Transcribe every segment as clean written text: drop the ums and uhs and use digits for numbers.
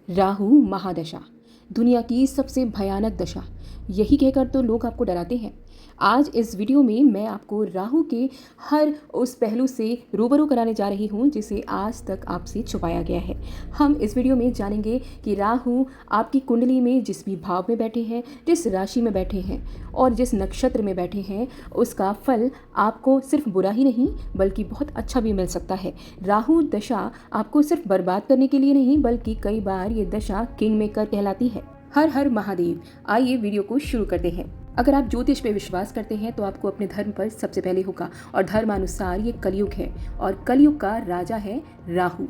राहु महादशा दुनिया की सबसे भयानक दशा, यही कहकर तो लोग आपको डराते हैं। आज इस वीडियो में मैं आपको राहु के हर उस पहलू से रूबरू कराने जा रही हूँ जिसे आज तक आपसे छुपाया गया है। हम इस वीडियो में जानेंगे कि राहु आपकी कुंडली में जिस भी भाव में बैठे हैं, जिस राशि में बैठे हैं और जिस नक्षत्र में बैठे हैं, उसका फल आपको सिर्फ बुरा ही नहीं बल्कि बहुत अच्छा भी मिल सकता है। राहु दशा आपको सिर्फ बर्बाद करने के लिए नहीं बल्कि कई बार ये दशा किंग मेकर कहलाती है। हर हर महादेव। आइए वीडियो को शुरू करते हैं। अगर आप ज्योतिष पे विश्वास करते हैं तो आपको अपने धर्म पर सबसे पहले होगा, और धर्मानुसार ये कलयुग है और कलयुग का राजा है राहु।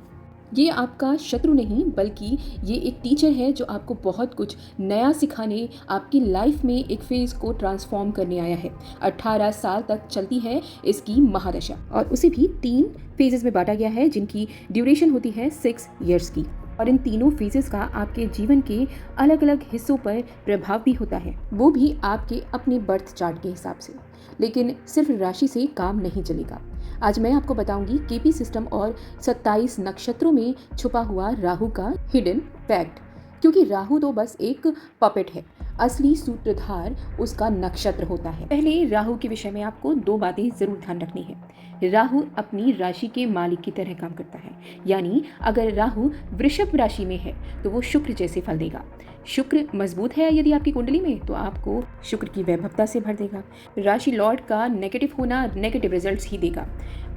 ये आपका शत्रु नहीं बल्कि ये एक टीचर है जो आपको बहुत कुछ नया सिखाने, आपकी लाइफ में एक फेज़ को ट्रांसफॉर्म करने आया है। 18 साल तक चलती है इसकी महादशा और उसे भी 3 फेजेस में बांटा गया है जिनकी ड्यूरेशन होती है 6 ईयर्स की। और इन तीनों फेजेस का आपके जीवन के अलग अलग हिस्सों पर प्रभाव भी होता है, वो भी आपके अपने बर्थ चार्ट के हिसाब से। लेकिन सिर्फ राशि से काम नहीं चलेगा। आज मैं आपको बताऊंगी केपी सिस्टम और 27 नक्षत्रों में छुपा हुआ राहु का हिडन फैक्ट, क्योंकि राहु तो बस एक पपेट है, असली सूत्रधार उसका नक्षत्र होता है। पहले राहु के विषय में आपको 2 बातें जरूर ध्यान रखनी है। राहु अपनी राशि के मालिक की तरह काम करता है, यानी अगर राहु वृषभ राशि में है तो वो शुक्र जैसे फल देगा। शुक्र मजबूत है यदि आपकी कुंडली में तो आपको शुक्र की वैभवता से भर देगा। राशि लॉर्ड का नेगेटिव होना नेगेटिव रिजल्ट्स ही देगा।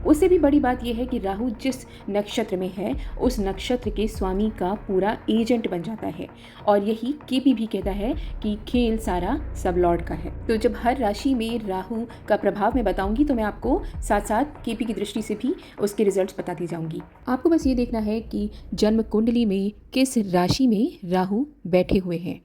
उससे भी बड़ी बात यह है कि राहु जिस नक्षत्र में है उस नक्षत्र के स्वामी का पूरा एजेंट बन जाता है, और यही केपी भी कहता है कि खेल सारा सब लॉर्ड का है। तो जब हर राशि में राहु का प्रभाव मैं बताऊंगी तो मैं आपको साथ साथ केपी की दृष्टि से भी उसके रिजल्ट्स बताती जाऊंगी। आपको बस ये देखना है कि जन्म कुंडली में किस राशि में राहु बैठे हुए हैं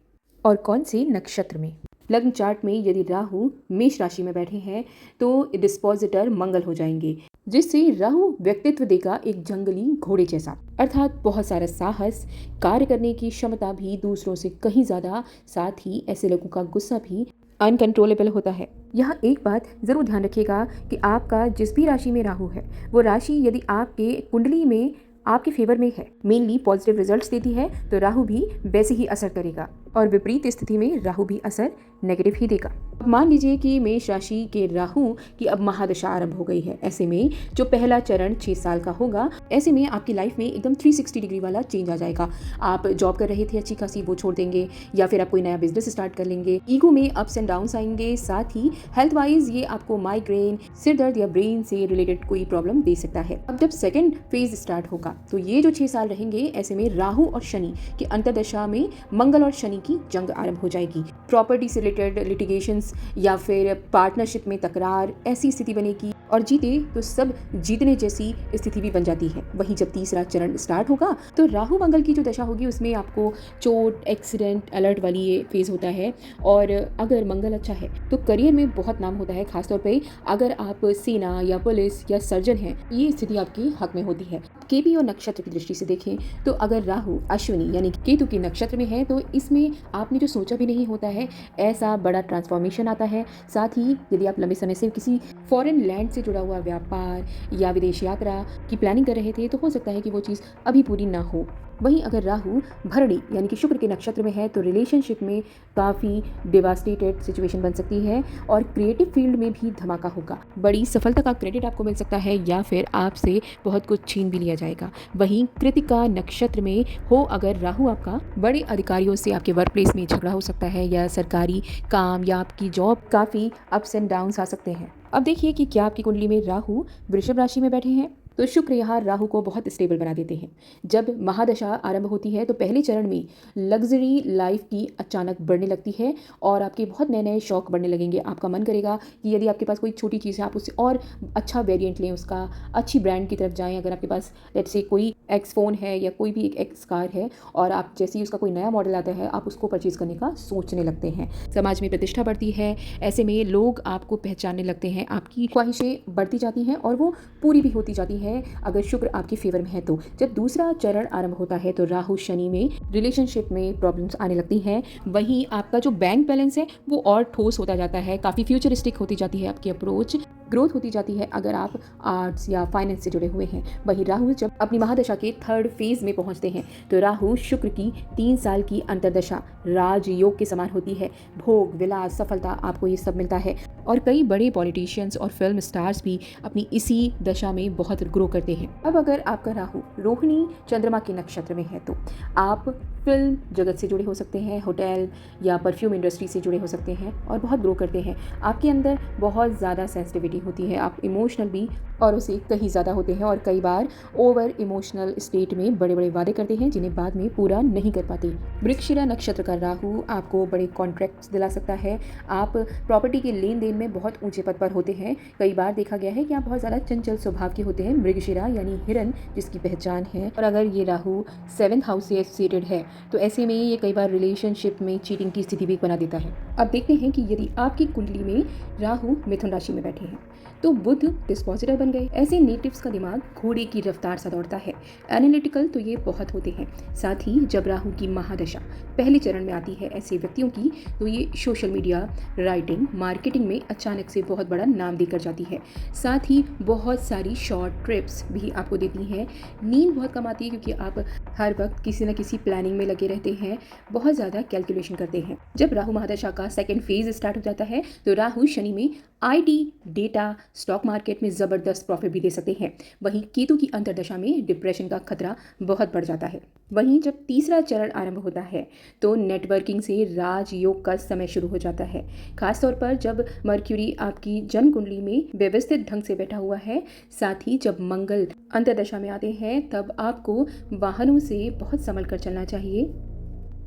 और कौन से नक्षत्र में। लग्न चार्ट में यदि राहु मेष राशि में बैठे हैं तो डिस्पोजिटर मंगल हो जाएंगे, जिससे राहु व्यक्तित्व देगा एक जंगली घोड़े जैसा, अर्थात बहुत सारा साहस, कार्य करने की क्षमता भी दूसरों से कहीं ज्यादा, साथ ही ऐसे लोगों का गुस्सा भी अनकंट्रोलेबल होता है। यहाँ एक बात जरूर ध्यान रखिएगा कि आपका जिस भी राशि में राहु है वो राशि यदि आपके कुंडली में आपके फेवर में है, मेनली पॉजिटिव रिजल्ट्स देती है, तो राहु भी वैसे ही असर करेगा, और विपरीत स्थिति में राहु भी असर नेगेटिव ही देगा। अब मान लीजिए कि मेष राशि के राहु की अब महादशा आरंभ हो गई है। ऐसे में जो पहला चरण 6 साल का होगा, ऐसे में आपकी लाइफ में एकदम 360 डिग्री वाला चेंज आ जाएगा। आप जॉब कर रहे थे अच्छी खासी, वो छोड़ देंगे, या फिर आप कोई नया बिजनेस स्टार्ट कर लेंगे। ईगो में अप्स एंड डाउन्स आएंगे, साथ ही हेल्थ वाइज ये आपको माइग्रेन, सिर दर्द या ब्रेन से रिलेटेड कोई प्रॉब्लम दे सकता है। अब जब सेकेंड फेज स्टार्ट होगा तो ये जो 6 साल रहेंगे, ऐसे में राहु और शनि की अंतर्दशा में मंगल और शनि की जंग आरंभ हो जाएगी। प्रॉपर्टी से रिलेटेड लिटिगेशंस या फिर पार्टनरशिप में तकरार, ऐसी स्थिति बनेगी, और जीते तो सब जीतने जैसी स्थिति भी बन जाती है। वहीं जब तीसरा चरण स्टार्ट होगा तो राहु मंगल की जो दशा होगी उसमें आपको चोट, एक्सीडेंट, अलर्ट वाली ये फेज होता है। और अगर मंगल अच्छा है तो करियर में बहुत नाम होता है, खासतौर पे अगर आप सेना या पुलिस या सर्जन हैं, ये स्थिति आपके हक में होती है। केपी और नक्षत्र की दृष्टि से देखें तो अगर राहु अश्विनी यानी केतु के नक्षत्र में है तो इसमें आपने जो सोचा भी नहीं होता है ऐसा बड़ा ट्रांसफॉर्मेशन आता है। साथ ही यदि आप लंबे समय से किसी फॉरेन लैंड से जुड़ा हुआ व्यापार या विदेश यात्रा की प्लानिंग कर रहे थे तो हो सकता है कि वो चीज़ अभी पूरी ना हो। वहीं अगर राहु भरणी यानी कि शुक्र के नक्षत्र में है तो रिलेशनशिप में काफ़ी डिवास्टेटेड सिचुएशन बन सकती है, और क्रिएटिव फील्ड में भी धमाका होगा। बड़ी सफलता का क्रेडिट आपको मिल सकता है या फिर आपसे बहुत कुछ छीन भी लिया जाएगा। वहीं कृतिका नक्षत्र में हो अगर राहु, आपका बड़े अधिकारियों से आपके वर्क प्लेस में झगड़ा हो सकता है, या सरकारी काम या आपकी जॉब काफ़ी अप्स एंड डाउन्स आ सकते हैं। अब देखिए कि क्या आपकी कुंडली में राहु वृषभ राशि में बैठे हैं तो शुक्र यहाँ राहु को बहुत स्टेबल बना देते हैं। जब महादशा आरंभ होती है तो पहले चरण में लग्जरी लाइफ की अचानक बढ़ने लगती है और आपके बहुत नए नए शौक बढ़ने लगेंगे। आपका मन करेगा कि यदि आपके पास कोई छोटी चीज़ है आप उससे और अच्छा वेरिएंट लें, उसका अच्छी ब्रांड की तरफ जाएं। अगर आपके पास लेट्स से कोई एक्स फ़ोन है या कोई भी एक एक्स कार है और आप जैसे ही उसका कोई नया मॉडल आता है आप उसको परचेज़ करने का सोचने लगते हैं। समाज में प्रतिष्ठा बढ़ती है, ऐसे में लोग आपको पहचानने लगते हैं, आपकी ख्वाहिशें बढ़ती जाती हैं और वो पूरी भी होती जाती है। हैं अगर शुक्र आपके फेवर में है तो। जब दूसरा चरण आरंभ होता है तो राहु शनि में रिलेशनशिप में प्रॉब्लम्स आने लगती हैं। वहीं आपका जो बैंक बैलेंस है वो और ठोस होता जाता है, काफ़ी फ्यूचरिस्टिक होती जाती है आपकी अप्रोच, ग्रोथ होती जाती है अगर आप आर्ट्स या फाइनेंस से जुड़े हुए हैं। वहीं राहु जब अपनी महादशा के थर्ड फेज में पहुंचते हैं तो राहु शुक्र की 3 साल की अंतर्दशा राजयोग के समान होती है। भोग विलास सफलता आपको ये सब मिलता है और कई बड़े पॉलिटिशियंस और फिल्म स्टार्स भी अपनी इसी दशा में बहुत ग्रो करते हैं। अब अगर आपका राहु रोहिणी चंद्रमा के नक्षत्र में है तो आप फिल्म जगत से जुड़े हो सकते हैं, होटल या परफ्यूम इंडस्ट्री से जुड़े हो सकते हैं और बहुत ग्रो करते हैं। आपके अंदर बहुत ज़्यादा सेंसिटिविटी होती है, आप इमोशनल भी और उसे कहीं ज़्यादा होते हैं और कई बार ओवर इमोशनल स्टेट में बड़े बड़े वादे करते हैं जिन्हें बाद में पूरा नहीं कर पाते। वृक्षिरा नक्षत्र का राहु आपको बड़े कॉन्ट्रैक्ट्स दिला सकता है। आप प्रॉपर्टी के लेन देन में बहुत ऊंचे पद पर होते हैं। कई बार देखा गया है कि आप बहुत ज़्यादा चंचल स्वभाव के होते हैं। मृगशिरा यानी हिरन जिसकी पहचान है, और अगर ये राहु 7th हाउस से एसोसिएटेड है तो ऐसे में ये कई बार रिलेशनशिप में चीटिंग की स्थिति भी बना देता है। अब देखते हैं कि यदि आपकी कुंडली में राहु मिथुन राशि में बैठे हैं तो बुध डिस्पोजिटर बन गए। ऐसे नेटिव्स का दिमाग घोड़े की रफ्तार सा दौड़ता है। एनालिटिकल तो ये बहुत होते हैं। साथ ही जब राहु की महादशा पहले चरण में आती है ऐसे व्यक्तियों की तो ये सोशल मीडिया, राइटिंग, मार्केटिंग में अचानक से बहुत बड़ा नाम देकर जाती है। साथ ही बहुत सारी शॉर्ट ट्रिप्स भी आपको देती हैं। नींद बहुत कम आती है क्योंकि आप हर वक्त किसी न किसी प्लानिंग में लगे रहते हैं, बहुत ज़्यादा कैलकुलेशन करते हैं। जब राहु महादशा का सेकेंड फेज स्टार्ट हो जाता है तो राहु शनि में IT, डेटा, स्टॉक मार्केट में ज़बरदस्त प्रॉफिट भी दे सकते हैं। वहीं केतु की अंतर्दशा में डिप्रेशन का खतरा बहुत बढ़ जाता है। वहीं जब तीसरा चरण आरंभ होता है तो नेटवर्किंग से राजयोग का समय शुरू हो जाता है। खासतौर पर जब मर्क्यूरी आपकी जन्म कुंडली में व्यवस्थित ढंग से बैठा हुआ है। साथ ही जब मंगल अंतर्दशा में आते हैं तब आपको वाहनों से बहुत संभल कर चलना चाहिए।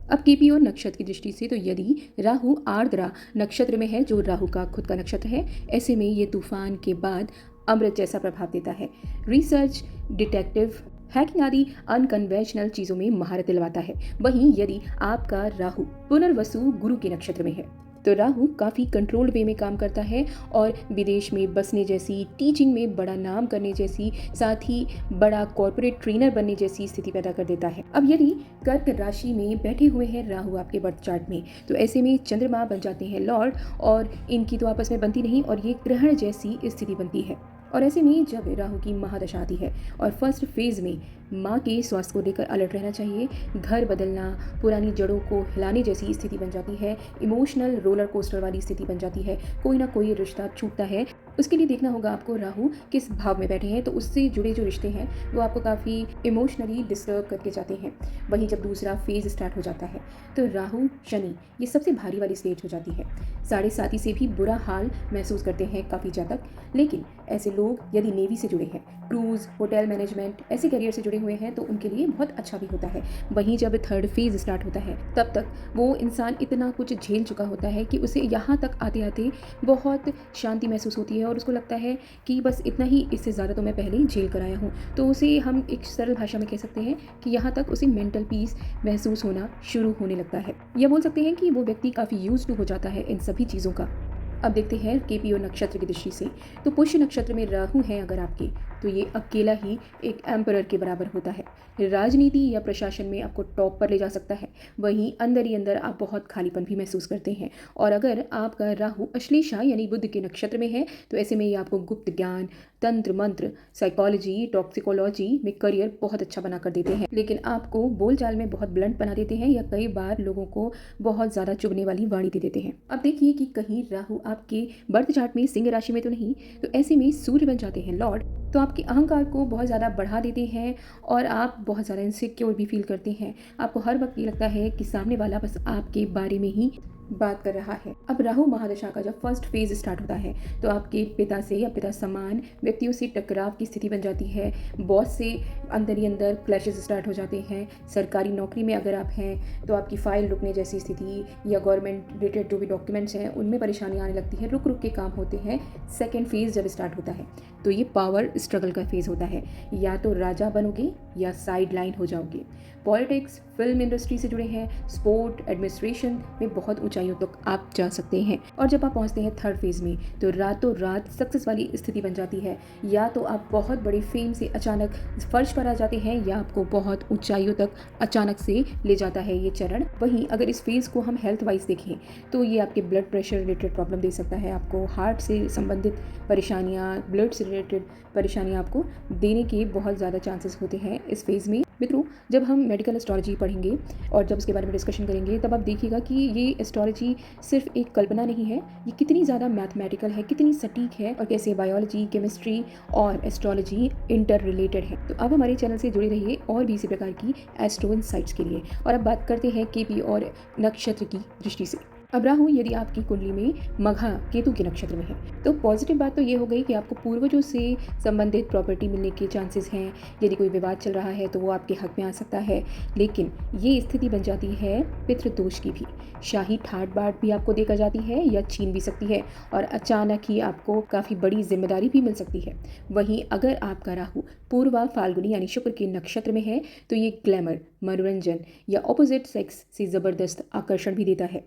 अब केपीओ नक्षत्र की दृष्टि से तो यदि राहु आर्द्रा नक्षत्र में है जो राहु का खुद का नक्षत्र है, ऐसे में ये तूफान के बाद अमृत जैसा प्रभाव देता है। रिसर्च, डिटेक्टिव, हैकिंग आदि अनकन्वेंशनल चीज़ों में महारत दिलवाता है। वहीं यदि आपका राहु पुनर्वसु गुरु के नक्षत्र में है तो राहु काफ़ी कंट्रोल्ड वे में काम करता है और विदेश में बसने जैसी, टीचिंग में बड़ा नाम करने जैसी, साथ ही बड़ा कॉर्पोरेट ट्रेनर बनने जैसी स्थिति पैदा कर देता है। अब यदि कर्क राशि में बैठे हुए हैं राहु आपके बर्थ चार्ट में तो ऐसे में चंद्रमा बन जाते हैं लॉर्ड और इनकी तो आपस में बनती नहीं और ये ग्रहण जैसी स्थिति बनती है। और ऐसे में जब राहु की महादशा आती है और फर्स्ट फेज में माँ के स्वास्थ्य को लेकर अलर्ट रहना चाहिए। घर बदलना, पुरानी जड़ों को हिलाने जैसी स्थिति बन जाती है। इमोशनल रोलर कोस्टर वाली स्थिति बन जाती है। कोई ना कोई रिश्ता छूटता है। उसके लिए देखना होगा आपको राहु किस भाव में बैठे हैं, तो उससे जुड़े जो रिश्ते हैं वो आपको काफ़ी इमोशनली डिस्टर्ब करके जाते हैं। वहीं जब दूसरा फेज स्टार्ट हो जाता है तो राहु शनि ये सबसे भारी वाली स्टेज हो जाती है। 7.5 से भी बुरा हाल महसूस करते हैं काफ़ी जातक। लेकिन ऐसे लोग यदि नेवी से जुड़े हैं, क्रूज, होटल मैनेजमेंट ऐसे करियर से जुड़े हुए हैं तो उनके लिए बहुत अच्छा भी होता है। वहीं जब थर्ड फेज स्टार्ट होता है तब तक वो इंसान इतना कुछ झेल चुका होता है कि उसे यहाँ तक आते आते बहुत शांति महसूस होती है और उसको लगता है कि बस इतना ही, इससे ज़्यादा तो मैं पहले ही झेल कर आया हूँ। तो उसे हम एक सरल भाषा में कह सकते हैं कि यहाँ तक उसे मेंटल पीस महसूस होना शुरू होने लगता है। या बोल सकते हैं कि वो व्यक्ति काफ़ी यूज्ड हो जाता है इन सभी चीज़ों का। अब देखते हैं केपीओ नक्षत्र की दृष्टि से तो पुष्य नक्षत्र में राहु हैं अगर आपके तो ये अकेला ही एक एम्परर के बराबर होता है। राजनीति या प्रशासन में आपको टॉप पर ले जा सकता है। वहीं अंदर ही अंदर आप बहुत खालीपन भी महसूस करते हैं। और अगर आपका राहु अश्लेषा यानी बुध के नक्षत्र में है तो ऐसे में ये आपको गुप्त ज्ञान, तंत्र मंत्र, साइकोलॉजी, टॉक्सिकोलॉजी में करियर बहुत अच्छा बना कर देते हैं। लेकिन आपको बोलचाल में बहुत ब्लंट बना देते हैं या कई बार लोगों को बहुत ज़्यादा चुभने वाली वाणी दे देते हैं। अब देखिए कि कहीं राहु आपके बर्थ चार्ट में सिंह राशि में तो नहीं, तो ऐसे में सूर्य बन जाते हैं लॉर्ड, तो आपके अहंकार को बहुत ज़्यादा बढ़ा देते हैं और आप बहुत ज़्यादा इनसिक्योर भी फील करते हैं। आपको हर वक्त ये लगता है कि सामने वाला बस आपके बारे में ही बात कर रहा है। अब राहु महादशा का जब फर्स्ट फेज स्टार्ट होता है तो आपके पिता से या पिता समान व्यक्तियों से टकराव की स्थिति बन जाती है। बॉस से अंदर ही अंदर क्लैशेस स्टार्ट हो जाते हैं। सरकारी नौकरी में अगर आप हैं तो आपकी फाइल रुकने जैसी स्थिति या गवर्नमेंट रिलेटेड जो भी डॉक्यूमेंट्स हैं उनमें परेशानी आने लगती है, रुक रुक के काम होते हैं। सेकेंड फेज जब स्टार्ट होता है तो ये पावर स्ट्रगल का फेज होता है। या तो राजा बनोगे या साइड लाइन हो जाओगे। पॉलिटिक्स, फिल्म इंडस्ट्री से जुड़े हैं, स्पोर्ट, एडमिनिस्ट्रेशन में बहुत ऊंचाइयों तक आप जा सकते हैं। और जब आप पहुंचते हैं थर्ड फेज में तो रातों रात सक्सेस वाली स्थिति बन जाती है। या तो आप बहुत बड़ी फेम से अचानक फर्श पर आ जाते हैं या आपको बहुत ऊंचाइयों तक अचानक से ले जाता है ये चरण। वहीं अगर इस फेज को हम हेल्थ वाइज देखें तो ये आपके ब्लड प्रेशर रिलेटेड प्रॉब्लम दे सकता है, आपको हार्ट से संबंधित परेशानियाँ, ब्लड से रिलेटेड परेशानियाँ आपको देने के बहुत ज़्यादा चांसेस होते हैं इस फेज़ में। मित्रों, जब हम मेडिकल एस्ट्रोलॉजी पढ़ेंगे और जब उसके बारे में डिस्कशन करेंगे तब आप देखिएगा कि ये एस्ट्रोलॉजी सिर्फ एक कल्पना नहीं है, ये कितनी ज़्यादा मैथमेटिकल है, कितनी सटीक है और कैसे बायोलॉजी, केमिस्ट्री और एस्ट्रोलॉजी इंटर रिलेटेड है। तो अब हमारे चैनल से जुड़े रहिए और भी इसी प्रकार की एस्ट्रो इनसाइट्स के लिए। और अब बात करते हैं केपी और नक्षत्र की दृष्टि से। अब राहु यदि आपकी कुंडली में मघा केतु के नक्षत्र में है तो पॉजिटिव बात तो ये हो गई कि आपको पूर्वजों से संबंधित प्रॉपर्टी मिलने के चांसेस हैं। यदि कोई विवाद चल रहा है तो वो आपके हक में आ सकता है, लेकिन ये स्थिति बन जाती है पितृदोष की भी। शाही ठाट बाट भी आपको देकर जाती है या छीन भी सकती है और अचानक ही आपको काफ़ी बड़ी जिम्मेदारी भी मिल सकती है। वहीं अगर आपका राहु पूर्वा फाल्गुनी यानी शुक्र के नक्षत्र में है तो ये ग्लैमर, मनोरंजन या ऑपोजिट सेक्स से ज़बरदस्त आकर्षण भी देता है।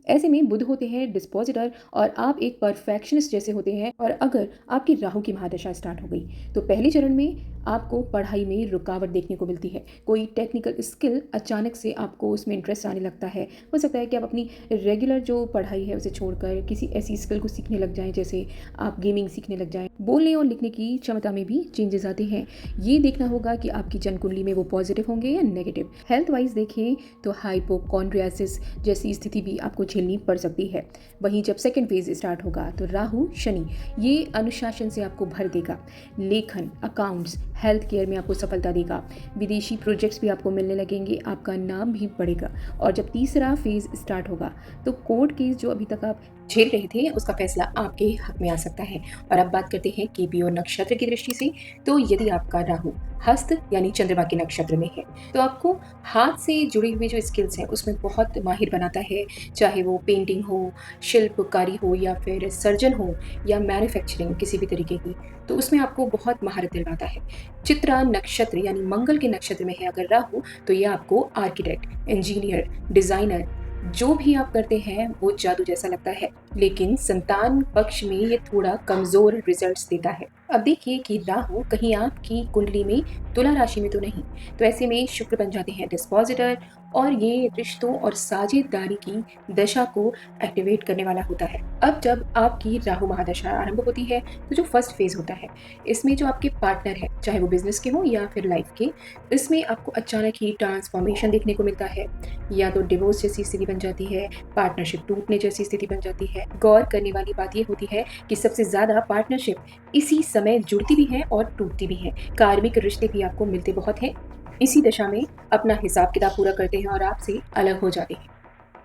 ऐसे में बुध होते हैं डिस्पोजिटर और आप एक परफेक्शनिस्ट जैसे होते हैं। और अगर आपकी राहु की महादशा स्टार्ट हो गई तो पहले चरण में आपको पढ़ाई में रुकावट देखने को मिलती है। कोई टेक्निकल स्किल अचानक से आपको उसमें इंटरेस्ट आने लगता है। हो सकता है कि आप अपनी रेगुलर जो पढ़ाई है उसे छोड़कर किसी ऐसी स्किल को सीखने लग जाएं, जैसे आप गेमिंग सीखने लग जाएं। बोलने और लिखने की क्षमता में भी चेंजेस आते हैं। ये देखना होगा कि आपकी जन्म कुंडली में वो पॉजिटिव होंगे या नेगेटिव। हेल्थ वाइज देखें तो हाइपोकॉन्ड्रियासिस जैसी स्थिति भी आपको झेलनी पड़ सकती है। वहीं जब सेकेंड फेज स्टार्ट होगा तो राहु शनि ये अनुशासन से आपको भर देगा। लेखन, अकाउंट्स, हेल्थ केयर में आपको सफलता देगा। विदेशी प्रोजेक्ट्स भी आपको मिलने लगेंगे, आपका नाम भी बढ़ेगा। और जब तीसरा फेज स्टार्ट होगा तो कोर्ट केस जो अभी तक आप झेल रहे थे उसका फैसला आपके हक में आ सकता है। और अब बात करते हैं केपी और नक्षत्र की दृष्टि से। तो यदि आपका राहु हस्त यानी चंद्रमा के नक्षत्र में है तो आपको हाथ से जुड़े हुए जो स्किल्स हैं उसमें बहुत माहिर बनाता है, चाहे वो पेंटिंग हो, शिल्पकारी हो या फिर सर्जन हो या मैन्युफैक्चरिंग किसी भी तरीके की, तो उसमें आपको बहुत महारत दिलवाता है। चित्रा नक्षत्र यानी मंगल के नक्षत्र में है अगर राहु तो यह आपको आर्किटेक्ट, इंजीनियर, डिजाइनर जो भी आप करते हैं वो जादू जैसा लगता है। लेकिन संतान पक्ष में ये थोड़ा कमजोर रिजल्ट्स देता है। अब देखिए कि राहु कहीं आपकी कुंडली में तुला राशि में तो नहीं, तो ऐसे में शुक्र बन जाते हैं डिस्पोजिटर और ये रिश्तों और साझेदारी की दशा को एक्टिवेट करने वाला होता है। अब जब आपकी राहु महादशा आरंभ होती है तो जो फर्स्ट फेज होता है इसमें जो आपके पार्टनर है, चाहे वो बिजनेस के हो या फिर लाइफ के, इसमें आपको अचानक ही ट्रांसफॉर्मेशन देखने को मिलता है। या तो डिवोर्स जैसी स्थिति बन जाती है, पार्टनरशिप टूटने जैसी स्थिति बन जाती है। गौर करने वाली बात ये होती है कि सबसे ज्यादा पार्टनरशिप इसी समय जुड़ती भी है और टूटती भी है। कार्मिक रिश्ते भी आपको मिलते बहुत हैं, इसी दशा में अपना हिसाब किताब पूरा करते हैं और आपसे अलग हो जाते हैं।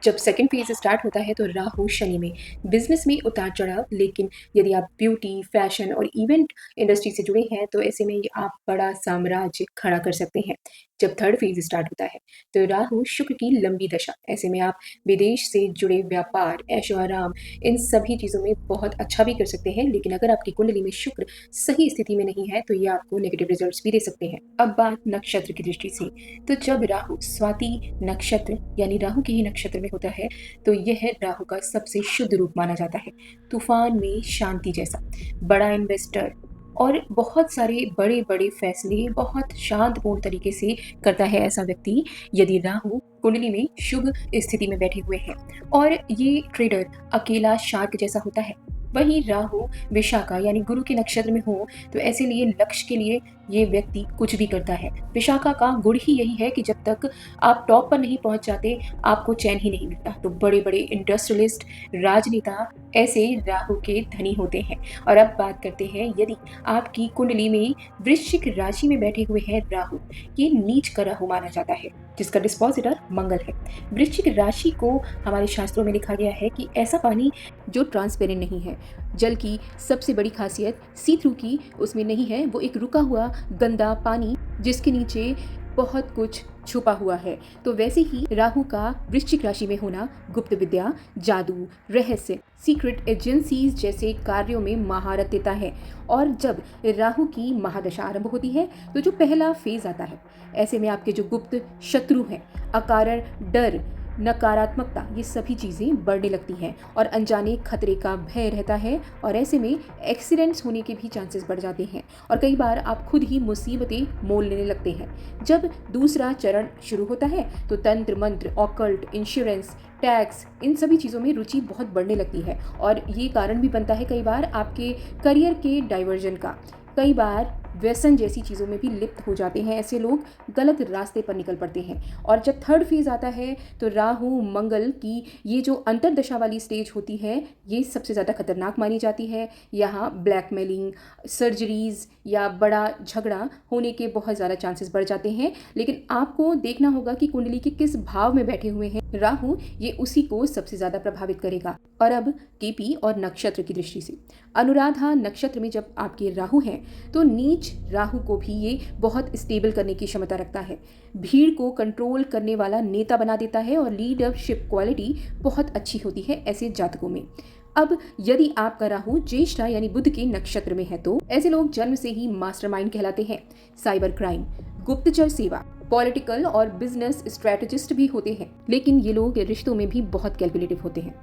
जब सेकंड फेज स्टार्ट होता है तो राहु शनि में बिजनेस में उतार चढ़ाव, लेकिन यदि आप ब्यूटी, फैशन और इवेंट इंडस्ट्री से जुड़े हैं तो ऐसे में आप बड़ा साम्राज्य खड़ा कर सकते हैं। जब थर्ड फेज स्टार्ट होता है तो राहु शुक्र की लंबी दशा, ऐसे में आप विदेश से जुड़े व्यापार, ऐशो आराम, इन सभी चीज़ों में बहुत अच्छा भी कर सकते हैं। लेकिन अगर आपकी कुंडली में शुक्र सही स्थिति में नहीं है तो ये आपको नेगेटिव रिजल्ट्स भी दे सकते हैं। अब बात नक्षत्र की दृष्टि से, तो जब राहु स्वाति नक्षत्र यानी राहु के ही नक्षत्र में होता है तो यह राहु का सबसे शुद्ध रूप माना जाता है। तूफान में शांति जैसा, बड़ा इन्वेस्टर और बहुत सारे बड़े बड़े फैसले बहुत शांतपूर्ण तरीके से करता है ऐसा व्यक्ति, यदि राहु कुंडली में शुभ स्थिति में बैठे हुए हैं। और ये ट्रेडर अकेला शार्क जैसा होता है। वहीं राहु विशाखा यानी गुरु के नक्षत्र में हो तो ऐसे लिए लक्ष्य के लिए ये व्यक्ति कुछ भी करता है। विशाखा का गुण ही यही है कि जब तक आप टॉप पर नहीं पहुंच जाते आपको चैन ही नहीं मिलता। तो बड़े बड़े इंडस्ट्रियलिस्ट, राजनेता ऐसे राहु के धनी होते हैं। और अब बात करते हैं यदि आपकी कुंडली में वृश्चिक राशि में बैठे हुए हैं राहु, ये नीच का राहु माना जाता है जिसका डिस्पोजिटर मंगल है। वृश्चिक राशि को हमारे शास्त्रों में लिखा गया है कि ऐसा पानी जो ट्रांसपेरेंट नहीं है, जल की सबसे बड़ी खासियत सी थ्रू की उसमें नहीं है, वो एक रुका हुआ गंदा पानी जिसके नीचे बहुत कुछ छुपा हुआ है। तो वैसे ही राहु का वृश्चिक राशि में होना गुप्त विद्या, जादू, रहस्य, सीक्रेट एजेंसीज जैसे कार्यों में महारत देता है। और जब राहु की महादशा आरंभ होती है तो जो पहला फेज आता है, ऐसे में आपके जो गुप्त शत्रु हैं, अकारण डर, नकारात्मकता, ये सभी चीज़ें बढ़ने लगती हैं और अनजाने खतरे का भय रहता है और ऐसे में एक्सीडेंट्स होने के भी चांसेस बढ़ जाते हैं और कई बार आप खुद ही मुसीबतें मोल लेने लगते हैं। जब दूसरा चरण शुरू होता है तो तंत्र मंत्र, ऑकल्ट, इंश्योरेंस, टैक्स, इन सभी चीज़ों में रुचि बहुत बढ़ने लगती है और ये कारण भी बनता है कई बार आपके करियर के डाइवर्जन का। कई बार व्यसन जैसी चीज़ों में भी लिप्त हो जाते हैं ऐसे लोग, गलत रास्ते पर निकल पड़ते हैं। और जब थर्ड फेज़ आता है तो राहु मंगल की ये जो अंतर्दशा वाली स्टेज होती है, ये सबसे ज़्यादा खतरनाक मानी जाती है। यहाँ ब्लैकमेलिंग, सर्जरीज़ या बड़ा झगड़ा होने के बहुत ज़्यादा चांसेस बढ़ जाते हैं। लेकिन आपको देखना होगा कि कुंडली के किस भाव में बैठे हुए हैं राहु, ये उसी को सबसे ज़्यादा प्रभावित करेगा। और अब केपी और नक्षत्र की दृष्टि से, अनुराधा नक्षत्र में जब आपके राहु हैं तो नीच राहु को भी ये बहुत स्टेबल करने की क्षमता रखता है, भीड़ को कंट्रोल करने वाला नेता बना देता है और लीडरशिप क्वालिटी बहुत अच्छी होती है ऐसे जातकों में। अब यदि आपका राहु ज्येष्ठा यानी बुध के नक्षत्र में है तो ऐसे लोग जन्म से ही मास्टरमाइंड कहलाते हैं। साइबर क्राइम, गुप्तचर सेवा, पॉलिटिकल और बिजनेस स्ट्रेटेजिस्ट भी होते हैं, लेकिन ये लोग रिश्तों में भी बहुत कैलकुलेटिव होते हैं।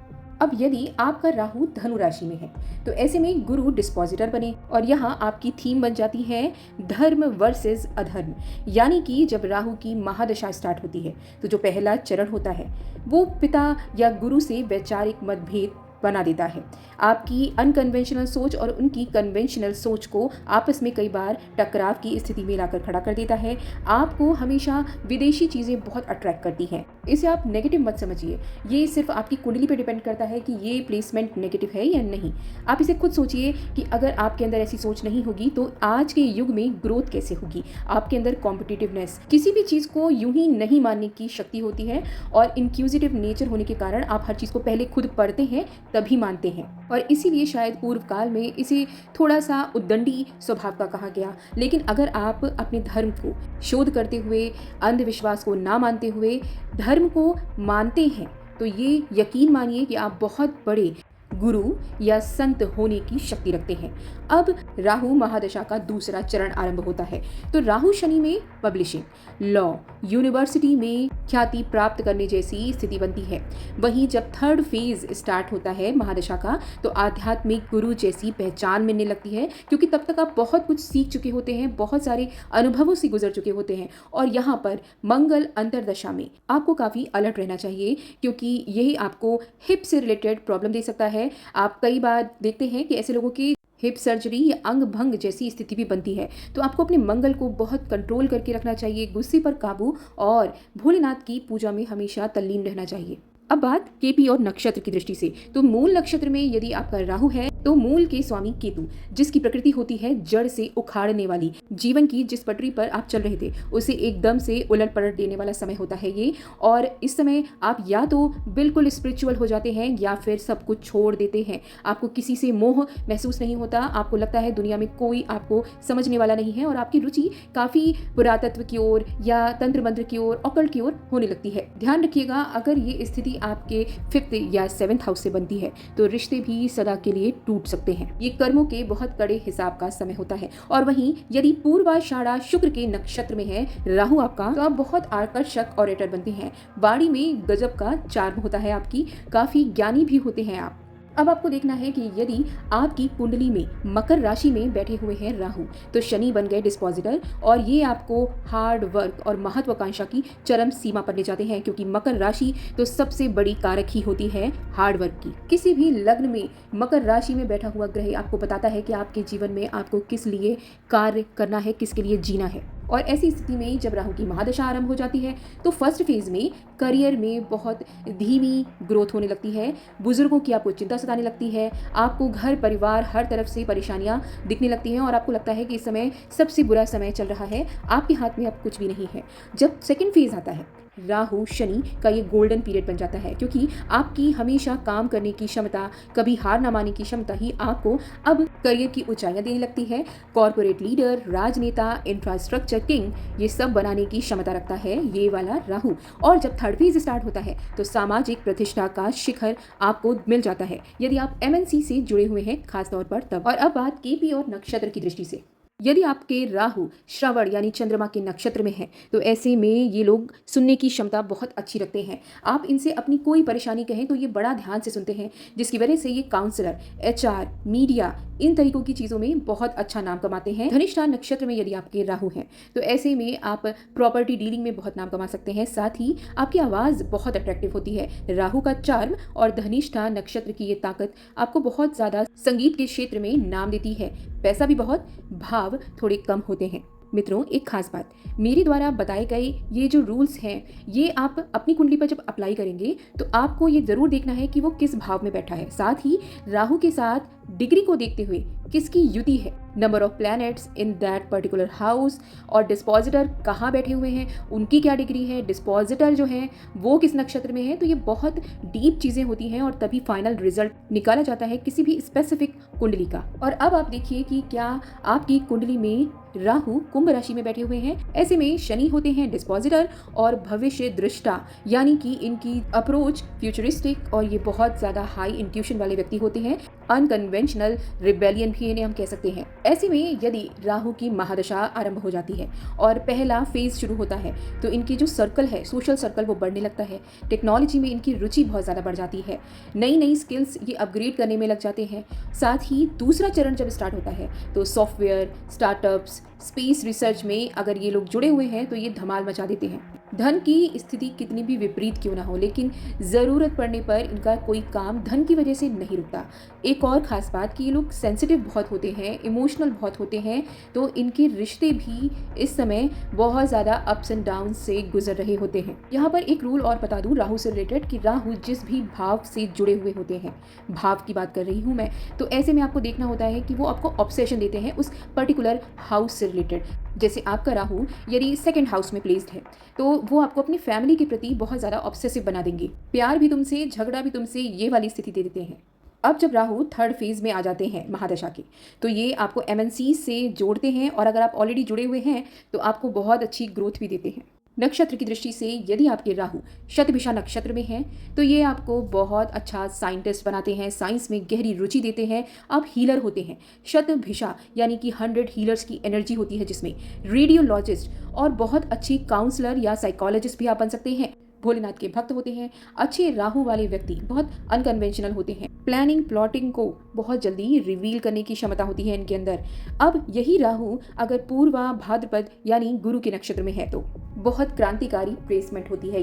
अब यदि आपका राहु धनु राशि में है तो ऐसे में गुरु डिस्पोजिटर बने और यहाँ आपकी थीम बन जाती है धर्म वर्सेस अधर्म। यानी कि जब राहु की महादशा स्टार्ट होती है तो जो पहला चरण होता है वो पिता या गुरु से वैचारिक मतभेद बना देता है। आपकी अनकन्वेंशनल सोच और उनकी कन्वेंशनल सोच को आपस में कई बार टकराव की स्थिति में लाकर खड़ा कर देता है। आपको हमेशा विदेशी चीज़ें बहुत अट्रैक्ट करती हैं। इसे आप नेगेटिव मत समझिए, ये सिर्फ आपकी कुंडली पे डिपेंड करता है कि ये प्लेसमेंट नेगेटिव है या नहीं। आप इसे खुद सोचिए कि अगर आपके अंदर ऐसी सोच नहीं होगी तो आज के युग में ग्रोथ कैसे होगी। आपके अंदर कॉम्पिटिटिवनेस, किसी भी चीज़ को यूं ही नहीं मानने की शक्ति होती है और इंक्यूजिटिव नेचर होने के कारण आप हर चीज़ को पहले खुद पढ़ते हैं तभी मानते हैं और इसीलिए शायद पूर्व काल में इसे थोड़ा सा उद्दंडी स्वभाव का कहा गया। लेकिन अगर आप अपने धर्म को शोध करते हुए, अंधविश्वास को ना मानते हुए धर्म को मानते हैं तो ये यकीन मानिए कि आप बहुत बड़े गुरु या संत होने की शक्ति रखते हैं। अब राहु महादशा का दूसरा चरण आरंभ होता है तो राहु शनि में पब्लिशिंग, लॉ, यूनिवर्सिटी में ख्याति प्राप्त करने जैसी स्थिति बनती है। वहीं जब थर्ड फेज स्टार्ट होता है महादशा का तो आध्यात्मिक गुरु जैसी पहचान मिलने लगती है, क्योंकि तब तक आप बहुत कुछ सीख चुके होते हैं, बहुत सारे अनुभवों से गुजर चुके होते हैं। और यहाँ पर मंगल अंतर्दशा में आपको काफ़ी अलर्ट रहना चाहिए, क्योंकि यही आपको हिप से रिलेटेड प्रॉब्लम दे सकता है। आप कई बार देखते हैं कि ऐसे लोगों की हिप सर्जरी या अंग भंग जैसी स्थिति भी बनती है। तो आपको अपने मंगल को बहुत कंट्रोल करके रखना चाहिए, गुस्से पर काबू और भोलेनाथ की पूजा में हमेशा तल्लीन रहना चाहिए। अब बात केपी और नक्षत्र की दृष्टि से, तो मूल नक्षत्र में यदि आपका राहु है तो मूल के स्वामी केतु, जिसकी प्रकृति होती है जड़ से उखाड़ने वाली, जीवन की जिस पटरी पर आप चल रहे थे उसे एकदम से उलट पलट देने वाला समय होता है ये। और इस समय आप या तो बिल्कुल स्पिरिचुअल हो जाते हैं या फिर सब कुछ छोड़ देते हैं। आपको किसी से मोह महसूस नहीं होता, आपको लगता है दुनिया में कोई आपको समझने वाला नहीं है और आपकी रुचि काफ़ी पुरातत्व की ओर या तंत्र मंत्र की ओर, ऑकल्ट की ओर होने लगती है। ध्यान रखिएगा, अगर ये स्थिति आपके 5th या 7th हाउस से बनती है तो रिश्ते भी सदा के लिए टूट सकते हैं। ये कर्मों के बहुत कड़े हिसाब का समय होता है। और वहीं यदि पूर्वाषाढ़ा शुक्र के नक्षत्र में है राहु आपका, तो आप बहुत आकर्षक ऑरेटर बनते हैं। वाणी में गजब का चार्म होता है, आपकी काफी ज्ञानी भी होते हैं आप। अब आपको देखना है कि यदि आपकी कुंडली में मकर राशि में बैठे हुए हैं राहु तो शनि बन गए डिस्पोजिटर और ये आपको हार्ड वर्क और महत्वाकांक्षा की चरम सीमा पर ले जाते हैं, क्योंकि मकर राशि तो सबसे बड़ी कारक ही होती है हार्ड वर्क की। किसी भी लग्न में मकर राशि में बैठा हुआ ग्रह आपको बताता है कि आपके जीवन में आपको किस लिए कार्य करना है, किसके लिए जीना है। और ऐसी स्थिति में जब राहु की महादशा आरंभ हो जाती है तो फर्स्ट फेज में करियर में बहुत धीमी ग्रोथ होने लगती है, बुजुर्गों की आपको चिंता सताने लगती है, आपको घर परिवार हर तरफ से परेशानियां दिखने लगती हैं और आपको लगता है कि इस समय सबसे बुरा समय चल रहा है, आपके हाथ में अब कुछ भी नहीं है। जब सेकेंड फेज आता है राहु शनि का, ये गोल्डन पीरियड बन जाता है, क्योंकि आपकी हमेशा काम करने की क्षमता, कभी हार ना मानने की क्षमता ही आपको अब करियर की ऊंचाइयां देने लगती है। कॉर्पोरेट लीडर, राजनेता, इंफ्रास्ट्रक्चर किंग, ये सब बनाने की क्षमता रखता है ये वाला राहु। और जब थर्ड फेज स्टार्ट होता है तो सामाजिक प्रतिष्ठा का शिखर आपको मिल जाता है, यदि आप MNC से जुड़े हुए हैं खासतौर पर तब। और अब बात केपी और नक्षत्र की दृष्टि से, यदि आपके राहु श्रवण यानी चंद्रमा के नक्षत्र में है तो ऐसे में ये लोग सुनने की क्षमता बहुत अच्छी रखते हैं। आप इनसे अपनी कोई परेशानी कहें तो ये बड़ा ध्यान से सुनते हैं, जिसकी वजह से ये काउंसलर, HR, मीडिया, इन तरीकों की चीज़ों में बहुत अच्छा नाम कमाते हैं। धनिष्ठा नक्षत्र में यदि आपके राहु हैं तो ऐसे में आप प्रॉपर्टी डीलिंग में बहुत नाम कमा सकते हैं। साथ ही आपकी आवाज़ बहुत अट्रैक्टिव होती है। राहु का चार्म और धनिष्ठा नक्षत्र की ये ताकत आपको बहुत ज़्यादा संगीत के क्षेत्र में नाम देती है। पैसा भी बहुत, भाव थोड़े कम होते हैं। मित्रों, एक खास बात, मेरे द्वारा बताए गए ये जो रूल्स हैं ये आप अपनी कुंडली पर जब अप्लाई करेंगे तो आपको ये ज़रूर देखना है कि वो किस भाव में बैठा है। साथ ही राहु के साथ डिग्री को देखते हुए किसकी युति है, number of planets in that particular house, और डिस्पोजिटर कहाँ बैठे हुए हैं, उनकी क्या डिग्री है, डिस्पोजिटर जो है वो किस नक्षत्र में है। तो ये बहुत डीप चीज़ें होती हैं और तभी फाइनल रिजल्ट निकाला जाता है किसी भी स्पेसिफिक कुंडली का। और अब आप देखिए कि क्या आपकी कुंडली में राहु कुंभ राशि में बैठे हुए हैं। ऐसे में शनि होते हैं डिस्पोजिटर और भविष्य दृष्टा, यानी कि इनकी अप्रोच फ्यूचरिस्टिक और ये बहुत ज़्यादा हाई इंट्यूशन वाले व्यक्ति होते हैं। अनकन्वेंशनल रिबेलियन भी इन्हें हम कह सकते हैं। ऐसे में यदि राहु की महादशा आरंभ हो जाती है और पहला फेज शुरू होता है तो इनकी जो सर्कल है, सोशल सर्कल, वो बढ़ने लगता है। टेक्नोलॉजी में इनकी रुचि बहुत ज़्यादा बढ़ जाती है। नई नई स्किल्स ये अपग्रेड करने में लग जाते हैं। साथ ही दूसरा चरण जब स्टार्ट होता है तो सॉफ्टवेयर, स्टार्टअप्स, स्पेस रिसर्च में अगर ये लोग जुड़े हुए हैं तो ये धमाल मचा देते हैं। धन की स्थिति कितनी भी विपरीत क्यों ना हो, लेकिन ज़रूरत पड़ने पर इनका कोई काम धन की वजह से नहीं रुकता। एक और ख़ास बात कि ये लोग सेंसिटिव बहुत होते हैं, इमोशनल बहुत होते हैं, तो इनके रिश्ते भी इस समय बहुत ज़्यादा अप्स एंड डाउन से गुजर रहे होते हैं। यहाँ पर एक रूल और बता दूँ राहु से रिलेटेड कि राहु जिस भी भाव से जुड़े हुए होते हैं, भाव की बात कर रही हूँ मैं, तो ऐसे में आपको देखना होता है कि वो आपको ऑब्सेशन देते हैं उस पर्टिकुलर हाउस से रिलेटेड। जैसे आपका राहु यदि सेकंड हाउस में प्लेस्ड है तो वो आपको अपनी फैमिली के प्रति बहुत ज़्यादा ऑब्सेसिव बना देंगे। प्यार भी तुमसे, झगड़ा भी तुमसे, ये वाली स्थिति दे देते हैं। अब जब राहु थर्ड फेज में आ जाते हैं महादशा के तो ये आपको MNC से जोड़ते हैं और अगर आप ऑलरेडी जुड़े हुए हैं तो आपको बहुत अच्छी ग्रोथ भी देते हैं। नक्षत्र की दृष्टि से यदि आपके राहु शतभिषा नक्षत्र में हैं तो ये आपको बहुत अच्छा साइंटिस्ट बनाते हैं, साइंस में गहरी रुचि देते हैं, आप हीलर होते हैं। शतभिषा यानी कि 100 हीलर्स की एनर्जी होती है, जिसमें रेडियोलॉजिस्ट और बहुत अच्छी काउंसलर या साइकोलॉजिस्ट भी आप बन सकते हैं। भोलेनाथ के भक्त होते हैं। अच्छे राहु वाले व्यक्ति बहुत अनकन्वेंशनल होते हैं। प्लानिंग, प्लॉटिंग को बहुत जल्दी रिवील करने की क्षमता होती है इनके अंदर। अब यही राहु अगर पूर्वा भाद्रपद यानी गुरु के नक्षत्र में है तो बहुत क्रांतिकारी प्लेसमेंट होती है।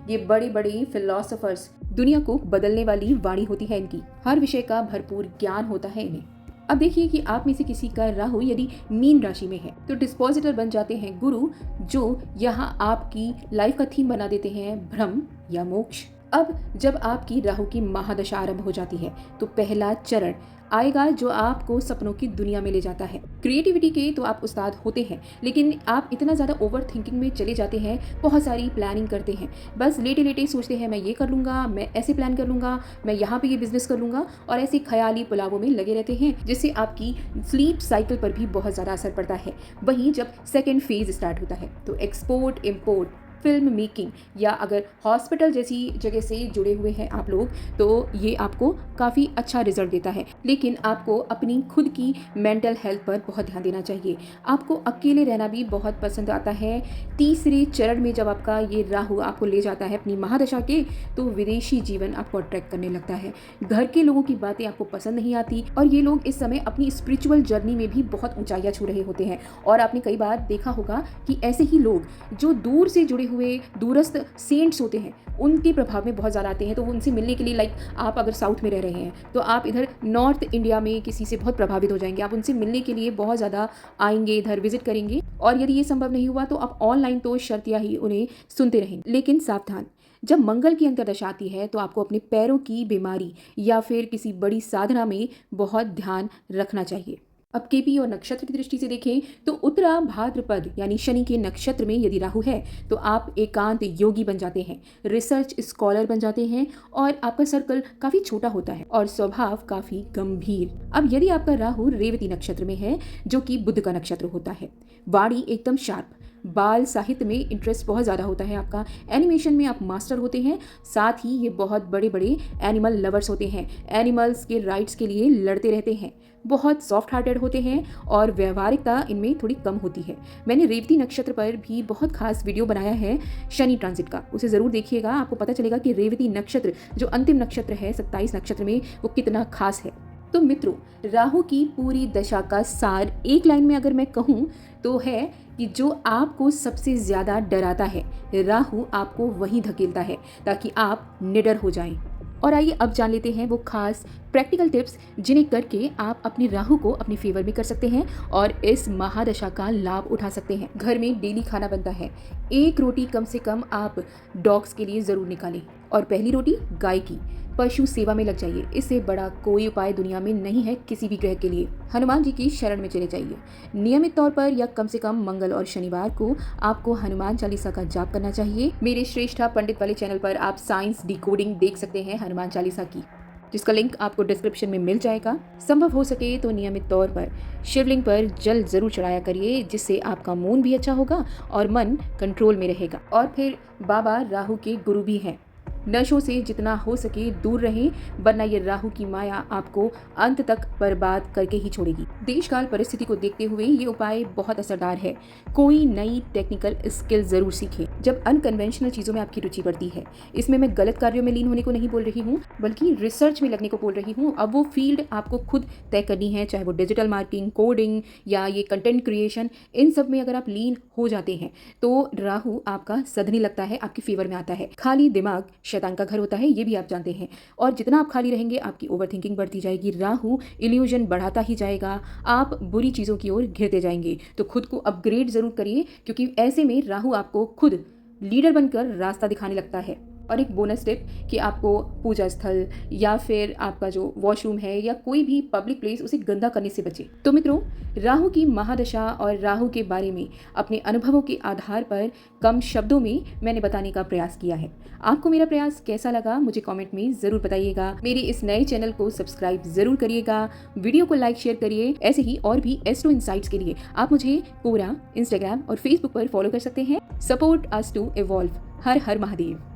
ये बड़े बड़े फिलोसोफर्स, दुनिया को बदलने वाली वाणी होती है इनकी। हर विषय का भरपूर ज्ञान होता है इन्हें। अब देखिए कि आप में से किसी का राहु यदि मीन राशि में है तो डिस्पोजिटर बन जाते हैं गुरु, जो यहाँ आपकी लाइफ का थीम बना देते हैं भ्रम या मोक्ष। अब जब आपकी राहु की महादशा आरंभ हो जाती है तो पहला चरण आएगा जो आपको सपनों की दुनिया में ले जाता है। क्रिएटिविटी के तो आप उस्ताद होते हैं, लेकिन आप इतना ज़्यादा ओवर थिंकिंग में चले जाते हैं, बहुत सारी प्लानिंग करते हैं। बस लेटे लेटे सोचते हैं मैं ये कर लूँगा, मैं ऐसे प्लान कर लूँगा, मैं यहाँ पे ये बिजनेस कर लूँगा, और ऐसे ख्याली पुलावों में लगे रहते हैं, जिससे आपकी स्लीप साइकिल पर भी बहुत ज़्यादा असर पड़ता है। वहीं जब सेकेंड फेज स्टार्ट होता है तो एक्सपोर्ट, इम्पोर्ट, फिल्म मेकिंग या अगर हॉस्पिटल जैसी जगह से जुड़े हुए हैं आप लोग तो ये आपको काफ़ी अच्छा रिजल्ट देता है। लेकिन आपको अपनी खुद की मेंटल हेल्थ पर बहुत ध्यान देना चाहिए। आपको अकेले रहना भी बहुत पसंद आता है। तीसरे चरण में जब आपका ये राहु आपको ले जाता है अपनी महादशा के तो विदेशी जीवन आपको अट्रैक्ट करने लगता है। घर के लोगों की बातें आपको पसंद नहीं आती और ये लोग इस समय अपनी स्पिरिचुअल जर्नी में भी बहुत ऊंचाइयाँ छू रहे होते हैं। और आपने कई बार देखा होगा कि ऐसे ही लोग जो दूर से जुड़े हुए दूरस्थ सेंट्स होते हैं उनके प्रभाव में बहुत ज़्यादा आते हैं। तो वो उनसे मिलने के लिए, लाइक आप अगर साउथ में रह रहे हैं तो आप इधर नॉर्थ इंडिया में किसी से बहुत प्रभावित हो जाएंगे, आप उनसे मिलने के लिए बहुत ज़्यादा आएंगे, इधर विजिट करेंगे। और यदि ये संभव नहीं हुआ तो आप ऑनलाइन तो शर्तिया ही उन्हें सुनते रहेंगे। लेकिन सावधान, जब मंगल की अंतर्दशा आती है तो आपको अपने पैरों की बीमारी या फिर किसी बड़ी साधना में बहुत ध्यान रखना चाहिए। अब केपी और नक्षत्र की दृष्टि से देखें तो उत्तरा भाद्रपद यानी शनि के नक्षत्र में यदि राहु है तो आप एकांत योगी बन जाते हैं, रिसर्च स्कॉलर बन जाते हैं और आपका सर्कल काफ़ी छोटा होता है और स्वभाव काफ़ी गंभीर। अब यदि आपका राहु रेवती नक्षत्र में है जो कि बुध का नक्षत्र होता है, वाणी एकदम शार्प, बाल साहित्य में इंटरेस्ट बहुत ज़्यादा होता है आपका, एनिमेशन में आप मास्टर होते हैं, साथ ही ये बहुत बड़े बड़े एनिमल लवर्स होते हैं, एनिमल्स के राइट्स के लिए लड़ते रहते हैं। बहुत सॉफ्ट हार्टेड होते हैं और व्यवहारिकता इनमें थोड़ी कम होती है। मैंने रेवती नक्षत्र पर भी बहुत खास वीडियो बनाया है शनि ट्रांजिट का, उसे ज़रूर देखिएगा। आपको पता चलेगा कि रेवती नक्षत्र जो अंतिम नक्षत्र है 27 नक्षत्र में, वो कितना खास है। तो मित्रों, राहु की पूरी दशा का सार एक लाइन में अगर मैं कहूँ तो है कि जो आपको सबसे ज़्यादा डराता है, राहु आपको वहीं धकेलता है ताकि आप निडर हो जाएं। और आइए अब जान लेते हैं वो खास प्रैक्टिकल टिप्स जिन्हें करके आप अपने राहु को अपने फेवर में कर सकते हैं और इस महादशा का लाभ उठा सकते हैं। घर में डेली खाना बनता है, एक रोटी कम से कम आप डॉग्स के लिए ज़रूर निकालें और पहली रोटी गाय की। पशु सेवा में लग जाइए, इससे बड़ा कोई उपाय दुनिया में नहीं है किसी भी ग्रह के लिए। हनुमान जी की शरण में चले जाइए। नियमित तौर पर या कम से कम मंगल और शनिवार को आपको हनुमान चालीसा का जाप करना चाहिए। मेरे श्रेष्ठा पंडित वाले चैनल पर आप साइंस डिकोडिंग देख सकते हैं हनुमान चालीसा की, जिसका लिंक आपको डिस्क्रिप्शन में मिल जाएगा। संभव हो सके तो नियमित तौर पर शिवलिंग पर जल जरूर चढ़ाया करिए, जिससे आपका मूड भी अच्छा होगा और मन कंट्रोल में रहेगा। और फिर बाबा राहु के गुरु भी हैं। नशों से जितना हो सके दूर रहें, वरना ये राहु की माया आपको अंत तक बर्बाद करके ही छोड़ेगी। देश काल परिस्थिति को देखते हुए ये उपाय बहुत असरदार है। कोई नई टेक्निकल स्किल जरूर सीखें जब अनकन्वेंशनल चीज़ों में आपकी रुचि बढ़ती है। इसमें मैं गलत कार्यों में लीन होने को नहीं बोल रही हूँ, बल्कि रिसर्च में लगने को बोल रही हूँ। अब वो फील्ड आपको खुद तय करनी है, चाहे वो डिजिटल मार्केटिंग, कोडिंग या ये कंटेंट क्रिएशन, इन सब में अगर आप लीन हो जाते हैं तो राहु आपका सधने लगता है, आपके फेवर में आता है। खाली दिमाग शैतान का घर होता है, ये भी आप जानते हैं। और जितना आप खाली रहेंगे आपकी ओवरथिंकिंग बढ़ती जाएगी, राहु इल्यूजन बढ़ाता ही जाएगा, आप बुरी चीज़ों की ओर घिरते जाएंगे। तो खुद को अपग्रेड ज़रूर करिए, क्योंकि ऐसे में राहु आपको खुद लीडर बनकर रास्ता दिखाने लगता है। और एक बोनस टिप कि आपको पूजा स्थल या फिर आपका जो वॉशरूम है या कोई भी पब्लिक प्लेस, उसे गंदा करने से बचें। तो मित्रों, राहु की महादशा और राहु के बारे में अपने अनुभवों के आधार पर कम शब्दों में मैंने बताने का प्रयास किया है। आपको मेरा प्रयास कैसा लगा मुझे कमेंट में ज़रूर बताइएगा। मेरे इस नए चैनल को सब्सक्राइब ज़रूर करिएगा, वीडियो को लाइक शेयर करिए। ऐसे ही और भी एस्ट्रो इनसाइट्स के लिए आप मुझे पूरा इंस्टाग्राम और फेसबुक पर फॉलो कर सकते हैं। Support us to evolve. हर हर महादेव।